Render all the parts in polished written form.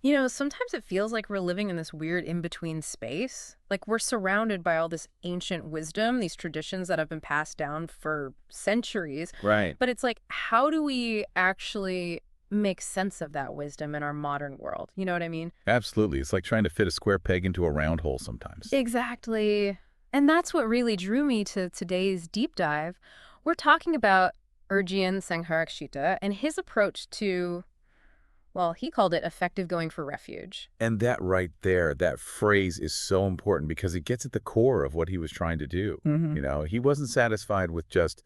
Sometimes it feels like we're living in this weird in-between space. Like we're surrounded by all this ancient wisdom, these traditions that have been passed down for centuries. Right. But it's like, how do we actually make sense of that wisdom in our modern world? You know what I mean? Absolutely. It's like trying to fit a square peg into a round hole sometimes. Exactly. And that's what really drew me to today's deep dive. We're talking about Urgyen Sangharakshita and his approach to, well, he called it effective going for refuge. And that right there, that phrase is so important because it gets at the core of what he was trying to do. He wasn't satisfied with just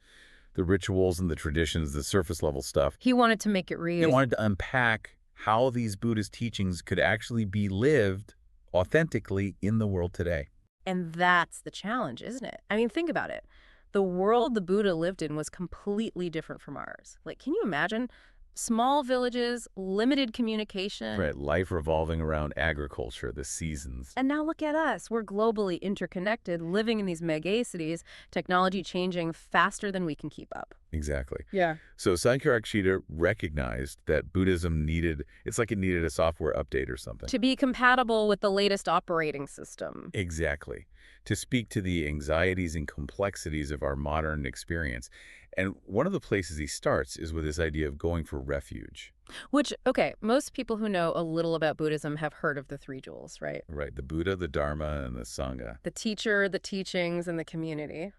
the rituals and the traditions, the surface level stuff. He wanted to make it He real. wanted to unpack how these Buddhist teachings could actually be lived authentically in the world today. And that's the challenge, isn't it? I mean, think about it. The world the Buddha lived in was completely different from ours. Like, can you imagine? Small villages, limited communication. Right, life revolving around agriculture, the seasons. And now look at us. We're globally interconnected, living in these megacities, technology changing faster than we can keep up. Exactly. Yeah. So Sangharakshita recognized that Buddhism it's like it needed a software update or something. To be compatible with the latest operating system. Exactly. To speak to the anxieties and complexities of our modern experience. And one of the places he starts is with this idea of going for refuge. Which, okay, most people who know a little about Buddhism have heard of the three jewels, right? Right, the Buddha, the Dharma, and the Sangha. The teacher, the teachings, and the community.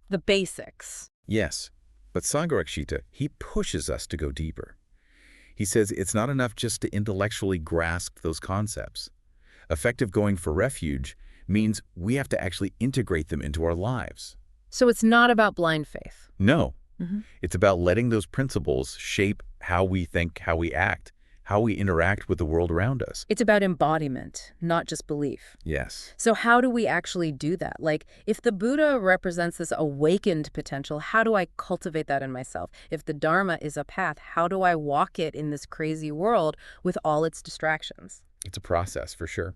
The basics. Yes, but Sangharakshita, he pushes us to go deeper. He says it's not enough just to intellectually grasp those concepts. Effective going for refuge means we have to actually integrate them into our lives. So it's not about blind faith. No, Mm-hmm. it's about letting those principles shape how we think, how we act, how we interact with the world around us. It's about embodiment, not just belief. Yes. So how do we actually do that? Like, if the Buddha represents this awakened potential, how do I cultivate that in myself? If the Dharma is a path, how do I walk it in this crazy world with all its distractions? It's a process for sure.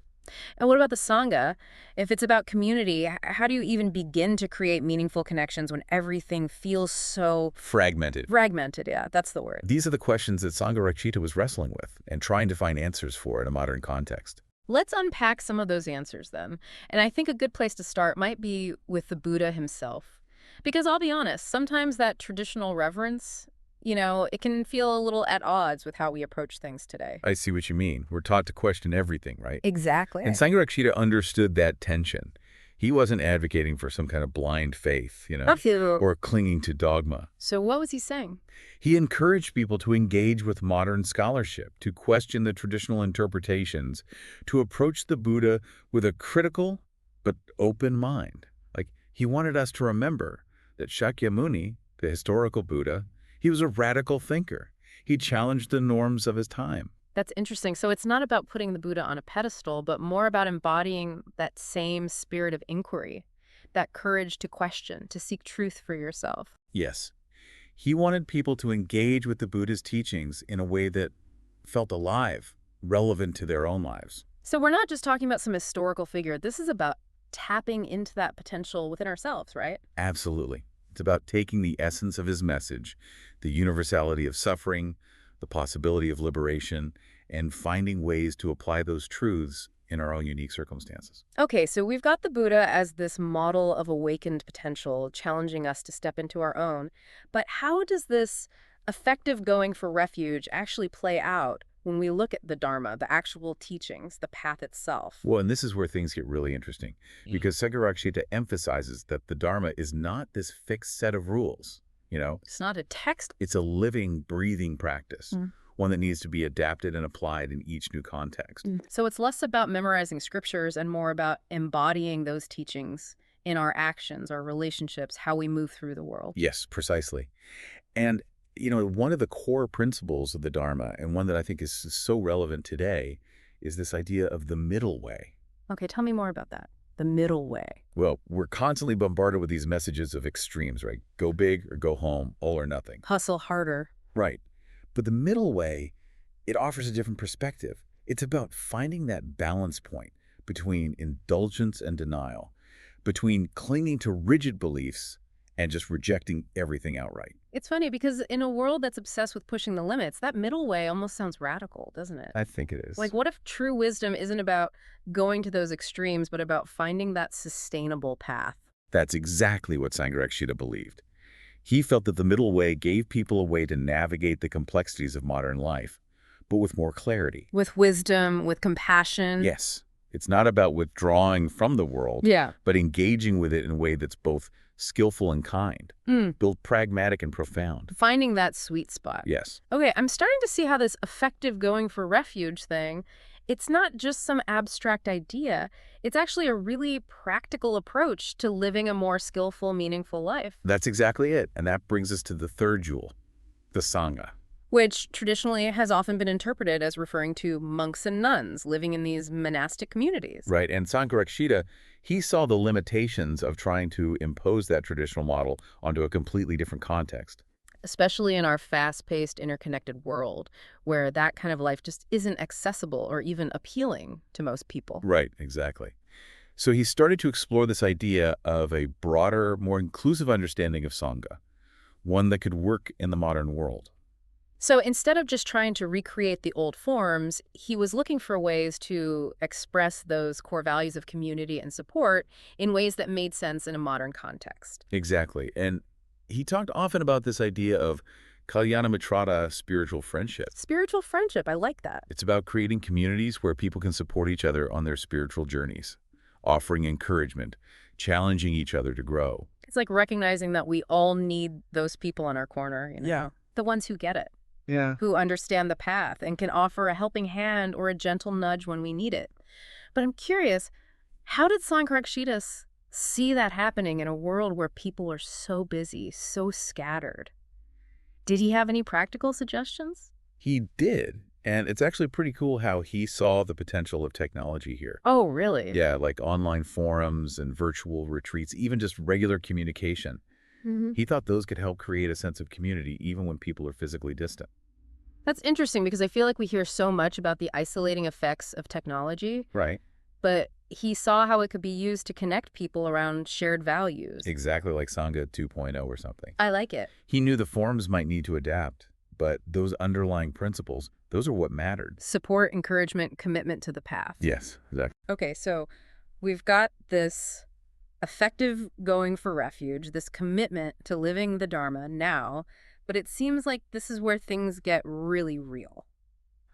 And what about the Sangha? If it's about community, how do you even begin to create meaningful connections when everything feels so Fragmented. fragmented? Yeah, that's the word. These are the questions that Sangharakshita was wrestling with and trying to find answers for in a modern context. Let's unpack some of those answers then. And I think a good place to start might be with the Buddha himself. Because I'll be honest, sometimes that traditional reverence, it can feel a little at odds with how we approach things today. I see what you mean. We're taught to question everything, right? Exactly. And Sangharakshita understood that tension. He wasn't advocating for some kind of blind faith, or clinging to dogma. So what was he saying? He encouraged people to engage with modern scholarship, to question the traditional interpretations, to approach the Buddha with a critical but open mind. Like, he wanted us to remember that Shakyamuni, the historical Buddha, he was a radical thinker. He challenged the norms of his time. That's interesting. So it's not about putting the Buddha on a pedestal, but more about embodying that same spirit of inquiry, that courage to question, to seek truth for yourself. Yes, he wanted people to engage with the Buddha's teachings in a way that felt alive, relevant to their own lives. So we're not just talking about some historical figure. This is about tapping into that potential within ourselves, right? Absolutely. It's about taking the essence of his message, the universality of suffering, the possibility of liberation, and finding ways to apply those truths in our own unique circumstances. Okay, so we've got the Buddha as this model of awakened potential, challenging us to step into our own. But how does this effective going for refuge actually play out when we look at the Dharma, the actual teachings, the path itself? Well, and this is where things get really interesting, because Sangharakshita emphasizes that the Dharma is not this fixed set of rules. It's not a text. It's a living, breathing practice, one that needs to be adapted and applied in each new context. So it's less about memorizing scriptures and more about embodying those teachings in our actions, our relationships, how we move through the world. Yes, precisely. And, one of the core principles of the Dharma, and one that I think is so relevant today, is this idea of the middle way. Okay, tell me more about that. The middle way. Well, we're constantly bombarded with these messages of extremes, right? Go big or go home, all or nothing. Hustle harder. Right. But the middle way, it offers a different perspective. It's about finding that balance point between indulgence and denial, between clinging to rigid beliefs and just rejecting everything outright. It's funny because in a world that's obsessed with pushing the limits, that middle way almost sounds radical, doesn't it? I think it Like, is. what if true wisdom isn't about going to those extremes, but about finding that sustainable path? That's exactly what Sangharakshita believed. He felt that the middle way gave people a way to navigate the complexities of modern life, but with more clarity. With wisdom, with compassion. Yes, it's not about withdrawing from the world, Yeah. but engaging with it in a way that's both skillful and kind, Mm. both pragmatic and profound. Finding that sweet spot. Yes, Okay, I'm starting to see how this effective going for refuge thing, it's not just some abstract idea. It's actually a really practical approach to living a more skillful, meaningful life, that's exactly it. And that brings us to the third jewel, the Sangha. which traditionally has often been interpreted as referring to monks and nuns living in these monastic communities. Right, and Sangharakshita, he saw the limitations of trying to impose that traditional model onto a completely different context. Especially in our fast-paced, interconnected world, where that kind of life just isn't accessible or even appealing to most people. Right, exactly. So he started to explore this idea of a broader, more inclusive understanding of Sangha, one that could work in the modern world. So instead of just trying to recreate the old forms, he was looking for ways to express those core values of community and support in ways that made sense in a modern context. Exactly. And he talked often about this idea of Kalyana spiritual friendship. Spiritual friendship, I like that. It's about creating communities where people can support each other on their spiritual journeys, offering encouragement, challenging each other to grow. It's like recognizing that we all need those people in our corner, Yeah. the ones who get it, Yeah. who understand the path and can offer a helping hand or a gentle nudge when we need it. But I'm curious, how did Sangharakshita see that happening in a world where people are so busy, so scattered? Did he have any practical suggestions? He did. And it's actually pretty cool how he saw the potential of technology here. Oh, really? Yeah, like online forums and virtual retreats, even just regular communication. Hmm. He thought those could help create a sense of community even when people are physically distant. That's interesting because I feel like we hear so much about the isolating effects of technology, Right. but he saw how it could be used to connect people around shared values. Exactly like Sangha 2.0 or something. I like it. He knew the forums might need to adapt, but those underlying principles, those are what mattered. Support, encouragement, commitment to the path. Yes, exactly. Okay, so we've got this effective going for refuge, this commitment to living the Dharma now, but it seems like this is where things get really real.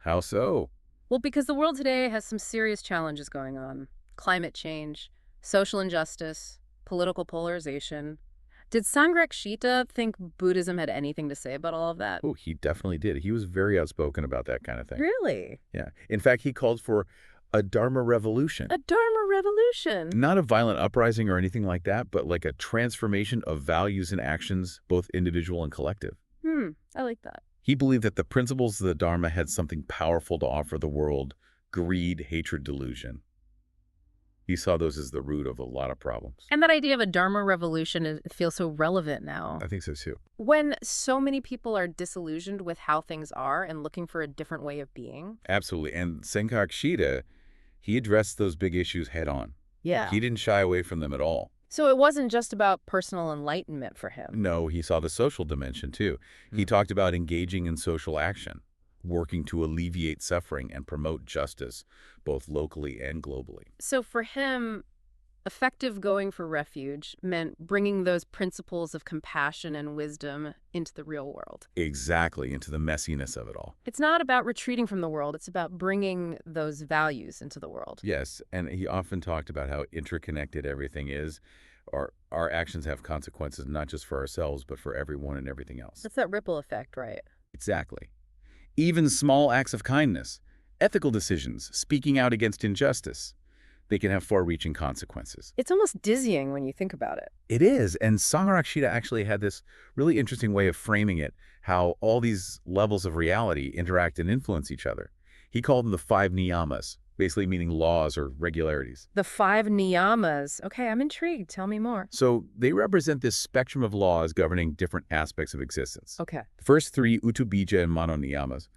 How so? Well, because the world today has some serious challenges going on. Climate change, social injustice, political polarization. Did Sangharakshita think Buddhism had anything to say about all of that? Oh, he definitely did. He was very outspoken about that kind of thing. Really? Yeah. In fact, he called for a Dharma revolution. A Dharma revolution? Not a violent uprising or anything like that, but like a transformation of values and actions, both individual and collective. I like that. He believed that the principles of the Dharma had something powerful to offer the world: greed, hatred, delusion. He saw those as the root of a lot of problems. And that idea of a Dharma revolution feels so relevant now. I think so too. When so many people are disillusioned with how things are and looking for a different way of being. Absolutely. And Sangharakshita, he addressed those big issues head on. Yeah. He didn't shy away from them at all. So it wasn't just about personal enlightenment for him. No, he saw the social dimension too. He talked about engaging in social action, working to alleviate suffering and promote justice, both locally and globally. So for him, effective going for refuge meant bringing those principles of compassion and wisdom into the real world. Exactly, into the messiness of it all. It's not about retreating from the world. It's about bringing those values into the world. Yes, and he often talked about how interconnected everything is. Our actions have consequences not just for ourselves, but for everyone and everything else. That's that ripple effect, right? Exactly. Even small acts of kindness, ethical decisions, speaking out against injustice, they can have far-reaching consequences. It's almost dizzying when you think about it. It is, and Sangharakshita actually had this really interesting way of framing it, how all these levels of reality interact and influence each other. He called them the Five Niyamas, basically meaning laws or regularities. The Five Niyamas. Okay, I'm intrigued. Tell me more. So they represent this spectrum of laws governing different aspects of existence. Okay. The first three, Utubija and Manoniyamas,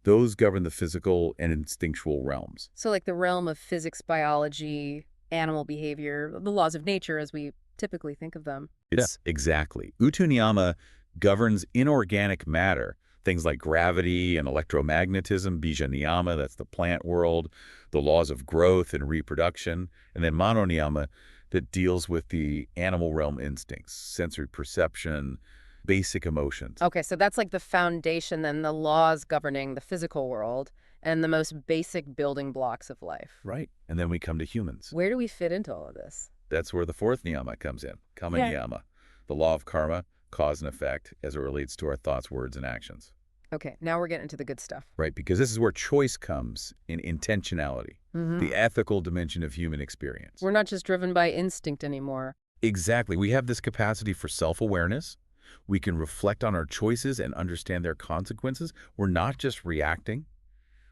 those govern the physical and instinctual realms. So like the realm of physics, biology, animal behavior, the laws of nature as we typically think of them. Yes, exactly. Utu Niyama governs inorganic matter, things like gravity and electromagnetism, bija niyama, that's the plant world, the laws of growth and reproduction, and then mano niyama that deals with the animal realm instincts, sensory perception, basic emotions. Okay, so that's like the foundation, then the laws governing the physical world and the most basic building blocks of life. Right. And then we come to humans. Where do we fit into all of this? That's where the fourth niyama comes in, kama Yeah. niyama, the law of karma, cause and effect as it relates to our thoughts, words, and actions. Okay, now we're getting into the good stuff. Right, because this is where choice comes in intentionality, the ethical dimension of human experience. We're not just driven by instinct anymore. Exactly. We have this capacity for self-awareness. We can reflect on our choices and understand their consequences. We're not just reacting.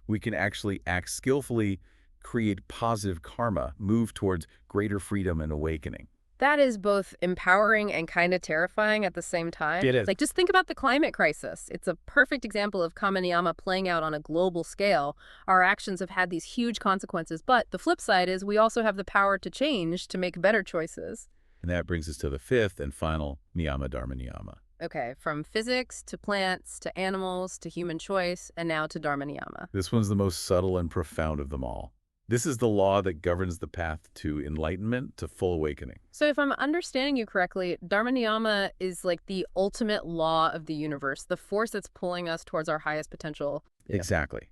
We can actually act skillfully, create positive karma, move towards greater freedom and awakening. That is both empowering and kind of terrifying at the same time. It is. Like, just think about the climate crisis. It's a perfect example of kama niyama playing out on a global scale. Our actions have had these huge consequences, but the flip side is we also have the power to change, to make better choices. And that brings us to the fifth and final niyama, dharma niyama. Okay, from physics to plants to animals to human choice, and now to Dharma niyama. This one's the most subtle and profound of them all. This is the law that governs the path to enlightenment, to full awakening. So if I'm understanding you correctly, Dharma niyama is like the ultimate law of the universe, the force that's pulling us towards our highest potential. Exactly.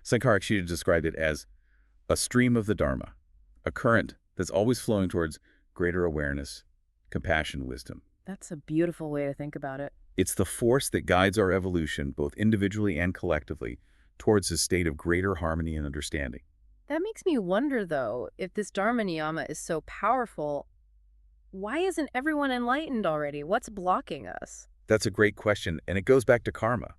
Sangharakshita described it as a stream of the Dharma, a current that's always flowing towards greater awareness, compassion, wisdom. That's a beautiful way to think about it. It's the force that guides our evolution, both individually and collectively, towards a state of greater harmony and understanding. That makes me wonder, though, if this Dharma niyama is so powerful, why isn't everyone enlightened already? What's blocking us? That's a great question, and it goes back to karma.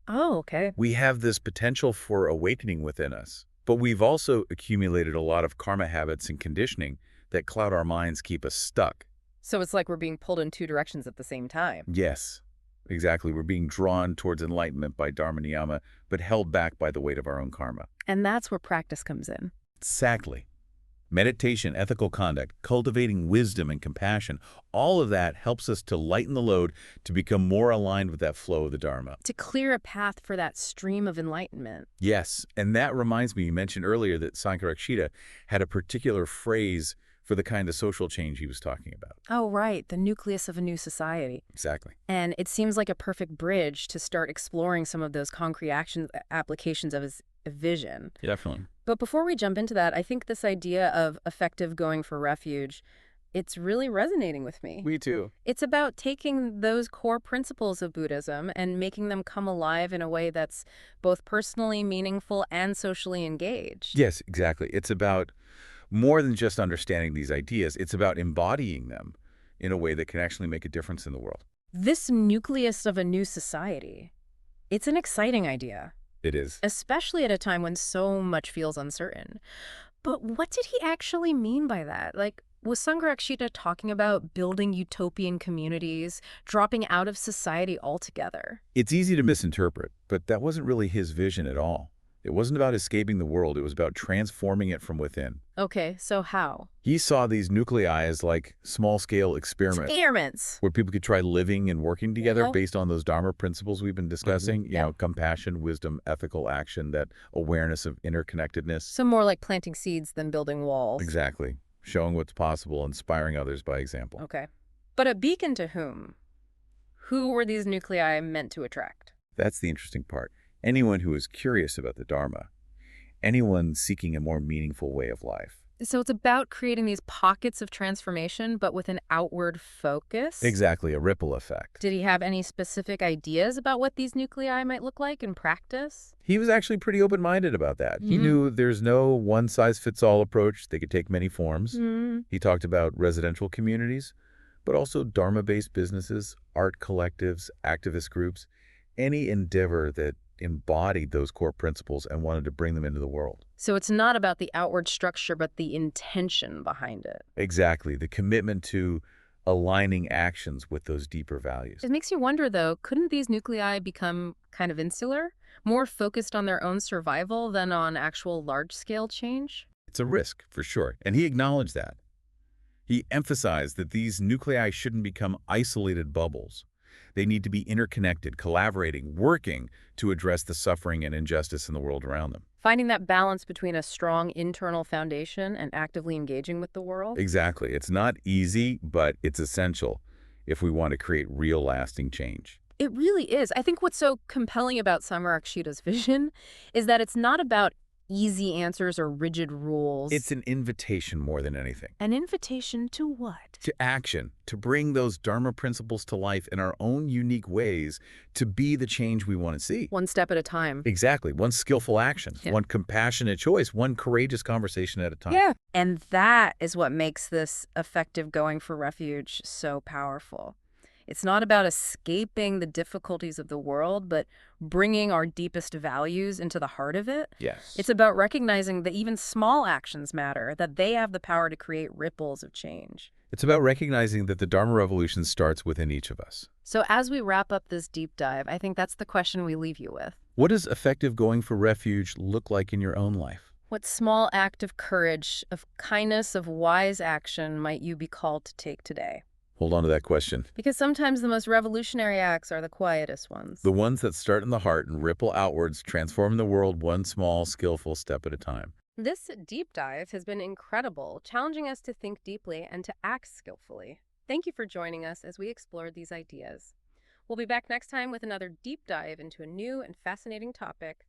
Oh, okay. We have this potential for awakening within us, but we've also accumulated a lot of karma habits and conditioning that cloud our minds, keep us stuck. So it's like we're being pulled in two directions at the same time. Yes, exactly. We're being drawn towards enlightenment by Dharma niyama, but held back by the weight of our own karma. And that's where practice comes in. Exactly. Meditation, ethical conduct, cultivating wisdom and compassion, all of that helps us to lighten the load, to become more aligned with that flow of the Dharma. To clear a path for that stream of enlightenment. Yes, and that reminds me, you mentioned earlier that Sangharakshita had a particular phrase for the kind of social change he was talking about. Oh, right. The nucleus of a new society. Exactly. And it seems like a perfect bridge to start exploring some of those concrete applications of his vision. Yeah, definitely. But before we jump into that, I think this idea of effective going for refuge, it's really resonating with me. Me too. It's about taking those core principles of Buddhism and making them come alive in a way that's both personally meaningful and socially engaged. Yes, exactly. It's about more than just understanding these ideas. It's about embodying them in a way that can actually make a difference in the world. This nucleus of a new society, it's an exciting idea. It is. Especially at a time when so much feels uncertain. But what did he actually mean by that? Like, was Sangharakshita talking about building utopian communities, dropping out of society altogether? It's easy to misinterpret, but that wasn't really his vision at all. It wasn't about escaping the world. It was about transforming it from within. Okay, so how? He saw these nuclei as like small-scale experiments where people could try living and working together based on those Dharma principles we've been discussing, you know, compassion, wisdom, ethical action, that awareness of interconnectedness. So more like planting seeds than building walls. Exactly. Showing what's possible, inspiring others by example. Okay. But a beacon to whom? Who were these nuclei meant to attract? That's the interesting part. Anyone who is curious about the Dharma, anyone seeking a more meaningful way of life. So it's about creating these pockets of transformation, but with an outward focus? Exactly, a ripple effect. Did he have any specific ideas about what these nuclei might look like in practice? He was actually pretty open-minded about that. He knew there's no one-size-fits-all approach. They could take many forms. He talked about residential communities, but also Dharma-based businesses, art collectives, activist groups, any endeavor that embodied those core principles and wanted to bring them into the world. So it's not about the outward structure, but the intention behind it. Exactly, the commitment to aligning actions with those deeper values. It makes you wonder, though, couldn't these nuclei become kind of insular, more focused on their own survival than on actual large-scale change? It's a risk, for sure, and he acknowledged that. He emphasized that these nuclei shouldn't become isolated bubbles. They need to be interconnected, collaborating, working to address the suffering and injustice in the world around them. Finding that balance between a strong internal foundation and actively engaging with the world? Exactly. It's not easy, but it's essential if we want to create real lasting change. It really is. I think what's so compelling about Sangharakshita's vision is that it's not about easy answers or rigid rules. It's an invitation more than anything. An invitation to what? To action, to bring those Dharma principles to life in our own unique ways, to be the change we want to see. One step at a time. Exactly. One skillful action, Yeah. one compassionate choice, one courageous conversation at a time. Yeah. And that is what makes this effective going for refuge so powerful. It's not about escaping the difficulties of the world, but bringing our deepest values into the heart of it. Yes. It's about recognizing that even small actions matter, that they have the power to create ripples of change. It's about recognizing that the Dharma revolution starts within each of us. So as we wrap up this deep dive, I think that's the question we leave you with. What does effective going for refuge look like in your own life? What small act of courage, of kindness, of wise action might you be called to take today? Hold on to that question. Because sometimes the most revolutionary acts are the quietest ones. The ones that start in the heart and ripple outwards, transform the world one small, skillful step at a time. This deep dive has been incredible, challenging us to think deeply and to act skillfully. Thank you for joining us as we explored these ideas. We'll be back next time with another deep dive into a new and fascinating topic.